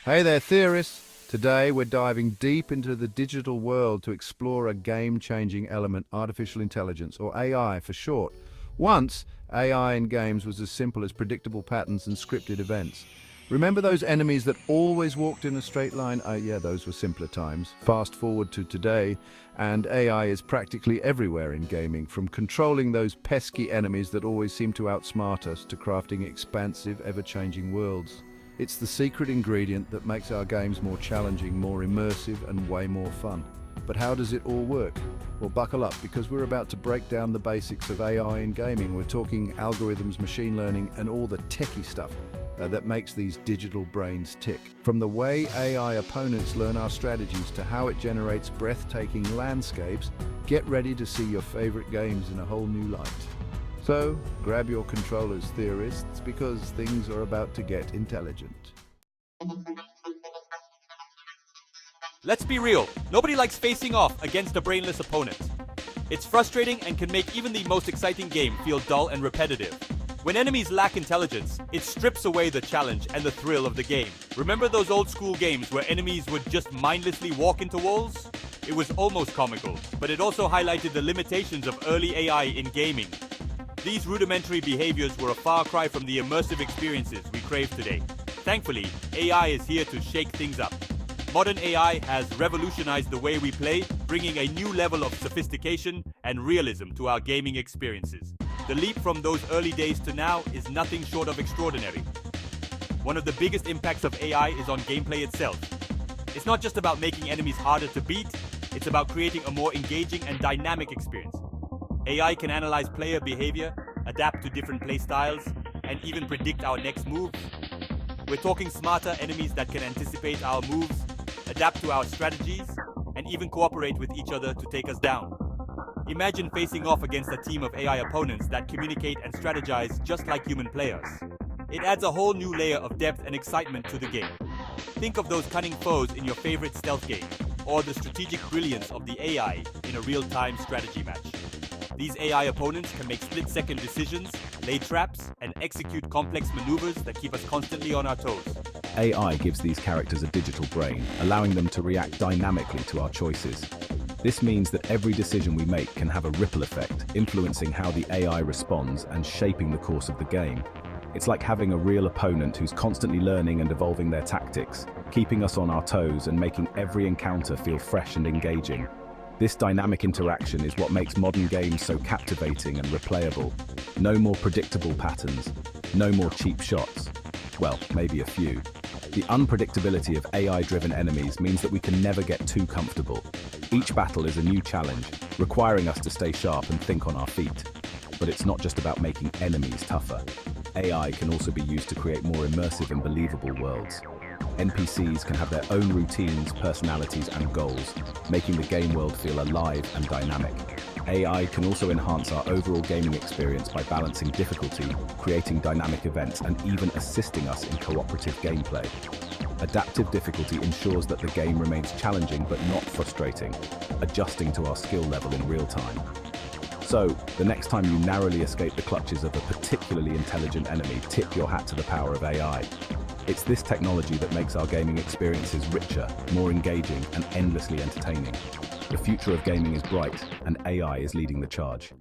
Hey there, theorists! Today we're diving deep into the digital world to explore a game-changing element, artificial intelligence, or AI for short. Once, AI in games was as simple as predictable patterns and scripted events. Remember those enemies that always walked in a straight line? Yeah, those were simpler times. Fast forward to today, and AI is practically everywhere in gaming, from controlling those pesky enemies that always seem to outsmart us to crafting expansive, ever-changing worlds. It's the secret ingredient that makes our games more challenging, more immersive, and way more fun. But how does it all work? Well, buckle up, because we're about to break down the basics of AI in gaming. We're talking algorithms, machine learning, and all the techie stuff that makes these digital brains tick. From the way AI opponents learn our strategies to how it generates breathtaking landscapes, get ready to see your favorite games in a whole new light. So, grab your controllers, theorists, because things are about to get intelligent. Let's be real, nobody likes facing off against a brainless opponent. It's frustrating and can make even the most exciting game feel dull and repetitive. When enemies lack intelligence, it strips away the challenge and the thrill of the game. Remember those old school games where enemies would just mindlessly walk into walls? It was almost comical, but it also highlighted the limitations of early AI in gaming. These rudimentary behaviors were a far cry from the immersive experiences we crave today. Thankfully, AI is here to shake things up. Modern AI has revolutionized the way we play, bringing a new level of sophistication and realism to our gaming experiences. The leap from those early days to now is nothing short of extraordinary. One of the biggest impacts of AI is on gameplay itself. It's not just about making enemies harder to beat, it's about creating a more engaging and dynamic experience. AI can analyze player behavior, adapt to different playstyles, and even predict our next moves. We're talking smarter enemies that can anticipate our moves, adapt to our strategies, and even cooperate with each other to take us down. Imagine facing off against a team of AI opponents that communicate and strategize just like human players. It adds a whole new layer of depth and excitement to the game. Think of those cunning foes in your favorite stealth game, or the strategic brilliance of the AI in a real-time strategy match. These AI opponents can make split-second decisions, lay traps, and execute complex maneuvers that keep us constantly on our toes. AI gives these characters a digital brain, allowing them to react dynamically to our choices. This means that every decision we make can have a ripple effect, influencing how the AI responds and shaping the course of the game. It's like having a real opponent who's constantly learning and evolving their tactics, keeping us on our toes and making every encounter feel fresh and engaging. This dynamic interaction is what makes modern games so captivating and replayable. No more predictable patterns, no more cheap shots. Well, maybe a few. The unpredictability of AI-driven enemies means that we can never get too comfortable. Each battle is a new challenge, requiring us to stay sharp and think on our feet. But it's not just about making enemies tougher. AI can also be used to create more immersive and believable worlds. NPCs can have their own routines, personalities, and goals, making the game world feel alive and dynamic. AI can also enhance our overall gaming experience by balancing difficulty, creating dynamic events, and even assisting us in cooperative gameplay. Adaptive difficulty ensures that the game remains challenging but not frustrating, adjusting to our skill level in real time. So, the next time you narrowly escape the clutches of a particularly intelligent enemy, tip your hat to the power of AI. It's this technology that makes our gaming experiences richer, more engaging, and endlessly entertaining. The future of gaming is bright, and AI is leading the charge.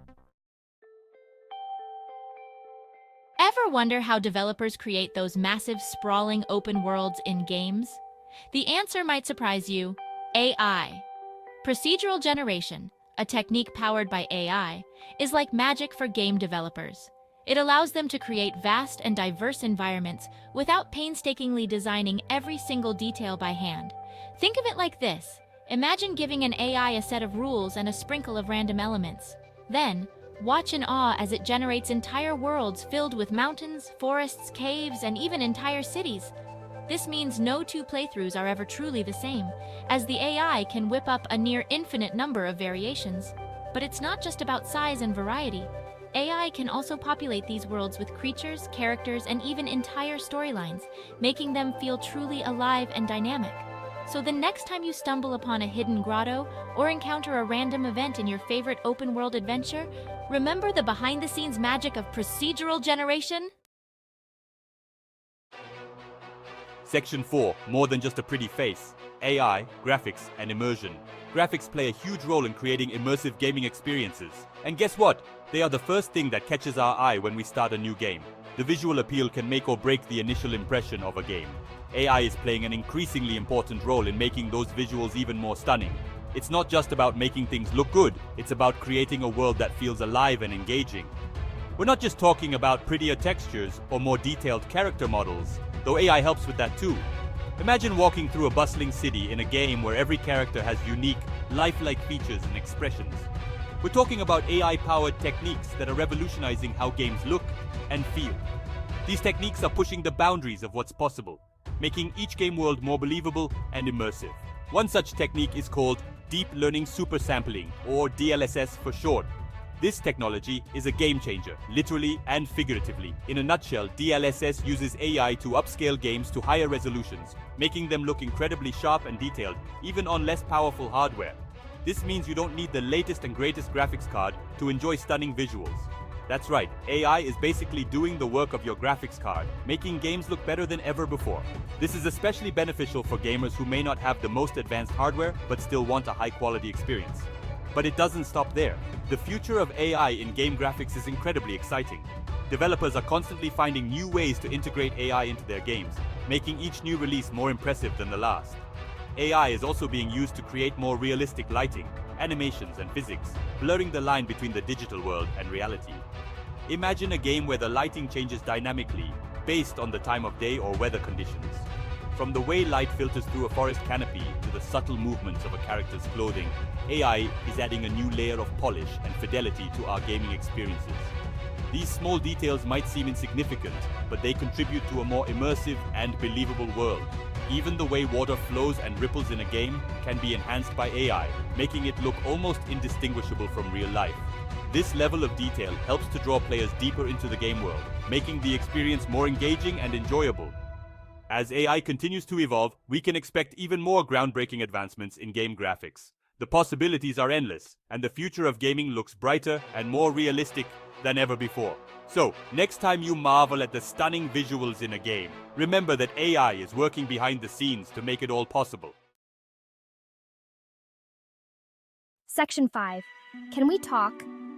Ever wonder how developers create those massive, sprawling open worlds in games? The answer might surprise you: AI. Procedural generation, a technique powered by AI, is like magic for game developers. It allows them to create vast and diverse environments without painstakingly designing every single detail by hand. Think of it like this. Imagine giving an AI a set of rules and a sprinkle of random elements. Then, watch in awe as it generates entire worlds filled with mountains, forests, caves, and even entire cities. This means no two playthroughs are ever truly the same, as the AI can whip up a near infinite number of variations. But it's not just about size and variety. AI can also populate these worlds with creatures, characters, and even entire storylines, making them feel truly alive and dynamic. So the next time you stumble upon a hidden grotto or encounter a random event in your favorite open-world adventure, remember the behind-the-scenes magic of procedural generation? Section 4, more than just a pretty face. AI, graphics, and immersion. Graphics play a huge role in creating immersive gaming experiences. And guess what? They are the first thing that catches our eye when we start a new game. The visual appeal can make or break the initial impression of a game. AI is playing an increasingly important role in making those visuals even more stunning. It's not just about making things look good, it's about creating a world that feels alive and engaging. We're not just talking about prettier textures or more detailed character models, though AI helps with that too. Imagine walking through a bustling city in a game where every character has unique, lifelike features and expressions. We're talking about AI-powered techniques that are revolutionizing how games look and feel. These techniques are pushing the boundaries of what's possible, making each game world more believable and immersive. One such technique is called Deep Learning Super Sampling, or DLSS for short. This technology is a game changer, literally and figuratively. In a nutshell, DLSS uses AI to upscale games to higher resolutions, making them look incredibly sharp and detailed, even on less powerful hardware. This means you don't need the latest and greatest graphics card to enjoy stunning visuals. That's right, AI is basically doing the work of your graphics card, making games look better than ever before. This is especially beneficial for gamers who may not have the most advanced hardware, but still want a high-quality experience. But it doesn't stop there. The future of AI in game graphics is incredibly exciting. Developers are constantly finding new ways to integrate AI into their games, making each new release more impressive than the last. AI is also being used to create more realistic lighting, animations, and physics, blurring the line between the digital world and reality. Imagine a game where the lighting changes dynamically, based on the time of day or weather conditions. From the way light filters through a forest canopy to the subtle movements of a character's clothing, AI is adding a new layer of polish and fidelity to our gaming experiences. These small details might seem insignificant, but they contribute to a more immersive and believable world. Even the way water flows and ripples in a game can be enhanced by AI, making it look almost indistinguishable from real life. This level of detail helps to draw players deeper into the game world, making the experience more engaging and enjoyable. As AI continues to evolve, we can expect even more groundbreaking advancements in game graphics. The possibilities are endless, and the future of gaming looks brighter and more realistic than ever before. So, next time you marvel at the stunning visuals in a game, remember that AI is working behind the scenes to make it all possible. Section 5. Can we talk?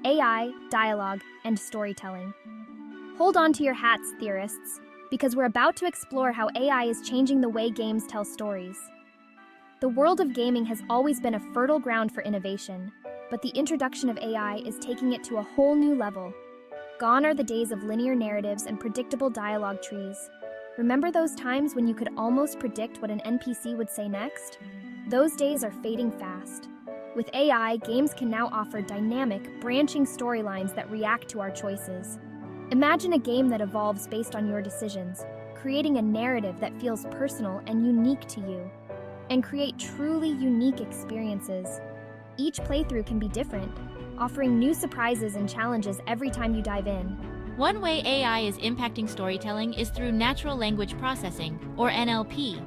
AI, dialogue, and storytelling. Hold on to your hats, theorists, because we're about to explore how AI is changing the way games tell stories. The world of gaming has always been a fertile ground for innovation, but the introduction of AI is taking it to a whole new level. Gone are the days of linear narratives and predictable dialogue trees. Remember those times when you could almost predict what an NPC would say next? Those days are fading fast. With AI, games can now offer dynamic, branching storylines that react to our choices. Imagine a game that evolves based on your decisions, creating a narrative that feels personal and unique to you. And create truly unique experiences. Each playthrough can be different, offering new surprises and challenges every time you dive in. One way AI is impacting storytelling is through natural language processing, or NLP.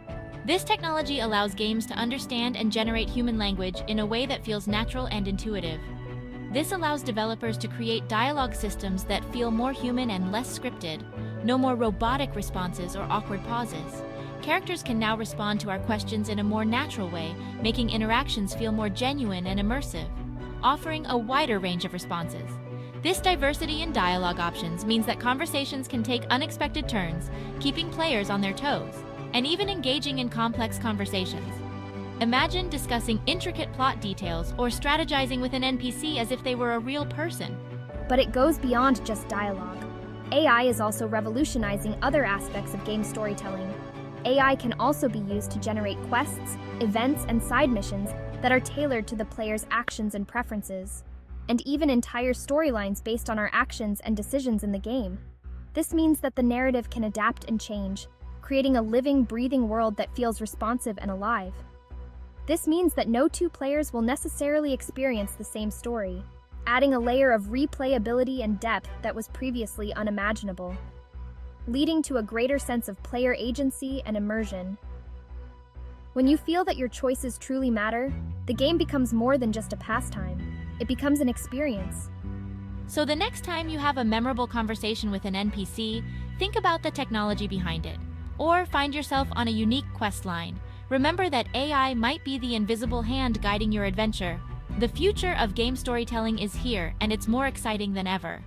This technology allows games to understand and generate human language in a way that feels natural and intuitive. This allows developers to create dialogue systems that feel more human and less scripted, no more robotic responses or awkward pauses. Characters can now respond to our questions in a more natural way, making interactions feel more genuine and immersive, offering a wider range of responses. This diversity in dialogue options means that conversations can take unexpected turns, keeping players on their toes, and even engaging in complex conversations. Imagine discussing intricate plot details or strategizing with an NPC as if they were a real person. But it goes beyond just dialogue. AI is also revolutionizing other aspects of game storytelling. AI can also be used to generate quests, events, and side missions that are tailored to the player's actions and preferences, and even entire storylines based on our actions and decisions in the game. This means that the narrative can adapt and change, creating a living, breathing world that feels responsive and alive. This means that no two players will necessarily experience the same story, adding a layer of replayability and depth that was previously unimaginable, leading to a greater sense of player agency and immersion. When you feel that your choices truly matter, the game becomes more than just a pastime. It becomes an experience. So the next time you have a memorable conversation with an NPC, think about the technology behind it. or find yourself on a unique quest line, remember that AI might be the invisible hand guiding your adventure. The future of game storytelling is here, and it's more exciting than ever.